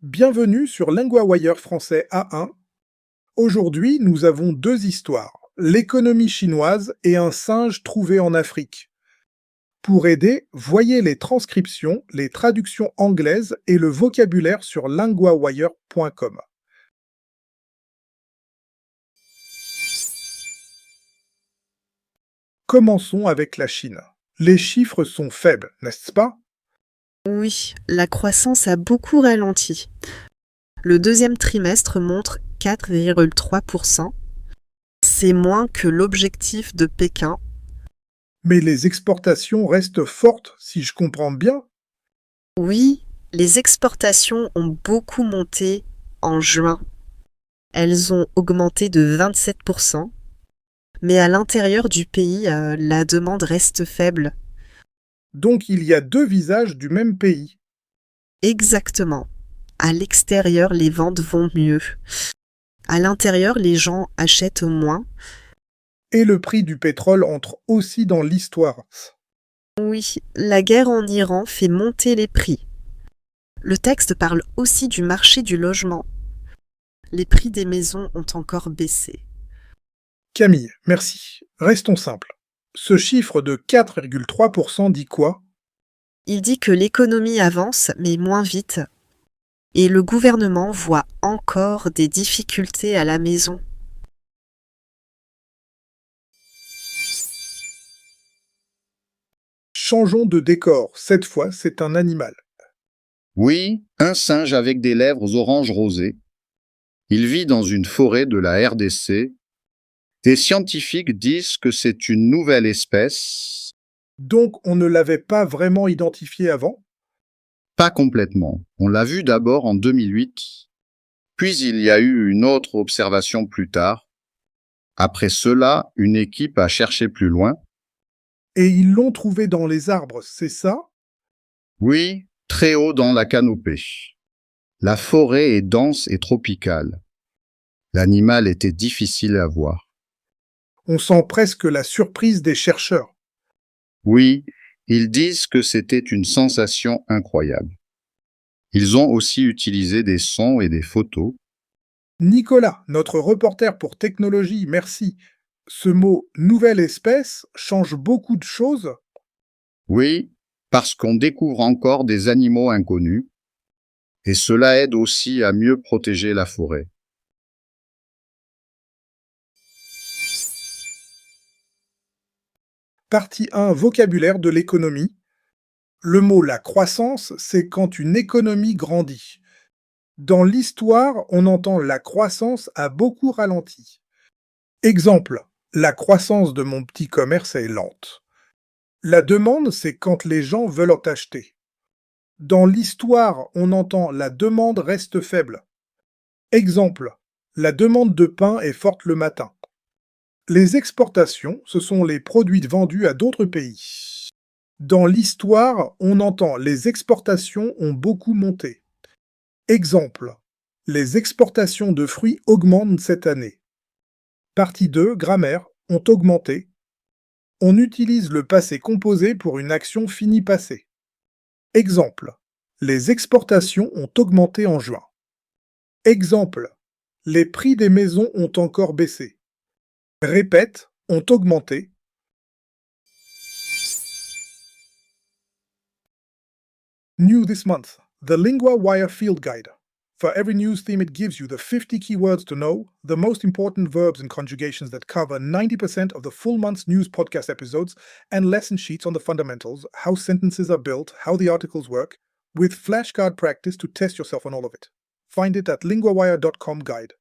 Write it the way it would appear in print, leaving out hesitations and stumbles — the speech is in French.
Bienvenue sur LinguaWire français A1. Aujourd'hui, nous avons deux histoires, l'économie chinoise et un singe trouvé en Afrique. Pour aider, voyez les transcriptions, les traductions anglaises et le vocabulaire sur linguawire.com. Commençons avec la Chine. Les chiffres sont faibles, n'est-ce pas? Oui, la croissance a beaucoup ralenti. Le deuxième trimestre montre 4,3%. C'est moins que l'objectif de Pékin. Mais les exportations restent fortes, si je comprends bien. Oui, les exportations ont beaucoup monté en juin. Elles ont augmenté de 27%. Mais à l'intérieur du pays, la demande reste faible. Donc il y a deux visages du même pays. Exactement. À l'extérieur, les ventes vont mieux. À l'intérieur, les gens achètent moins. Et le prix du pétrole entre aussi dans l'histoire. Oui, la guerre en Iran fait monter les prix. Le texte parle aussi du marché du logement. Les prix des maisons ont encore baissé. Camille, merci. Restons simples. Ce chiffre de 4,3% dit quoi? Il dit que l'économie avance, mais moins vite. Et le gouvernement voit encore des difficultés à la maison. Changeons de décor. Cette fois, c'est un animal. Oui, un singe avec des lèvres orange rosé. Il vit dans une forêt de la RDC. Des scientifiques disent que c'est une nouvelle espèce. Donc, on ne l'avait pas vraiment identifié avant? Pas complètement. On l'a vu d'abord en 2008, puis il y a eu une autre observation plus tard. Après cela, une équipe a cherché plus loin. Et ils l'ont trouvé dans les arbres, c'est ça? Oui, très haut dans la canopée. La forêt est dense et tropicale. L'animal était difficile à voir. On sent presque la surprise des chercheurs. Oui, ils disent que c'était une sensation incroyable. Ils ont aussi utilisé des sons et des photos. Nicolas, notre reporter pour technologie, merci. Ce mot « nouvelle espèce » change beaucoup de choses. Oui, parce qu'on découvre encore des animaux inconnus, et cela aide aussi à mieux protéger la forêt. Partie 1, vocabulaire de l'économie. Le mot « la croissance », c'est quand une économie grandit. Dans l'histoire, on entend « la croissance a beaucoup ralenti ». Exemple, la croissance de mon petit commerce est lente. La demande, c'est quand les gens veulent en acheter. Dans l'histoire, on entend « la demande reste faible ». Exemple, la demande de pain est forte le matin. Les exportations, ce sont les produits vendus à d'autres pays. Dans l'histoire, on entend « les exportations ont beaucoup monté ». Exemple, les exportations de fruits augmentent cette année. Partie 2, grammaire, ont augmenté. On utilise le passé composé pour une action finie passée. Exemple, les exportations ont augmenté en juin. Exemple, les prix des maisons ont encore baissé. Répète, ont augmenté. New this month, the LinguaWire Field Guide. For every news theme, it gives you the 50 keywords to know, the most important verbs and conjugations that cover 90% of the full month's news podcast episodes, and lesson sheets on the fundamentals, how sentences are built, how the articles work, with flashcard practice to test yourself on all of it. Find it at linguawire.com guide.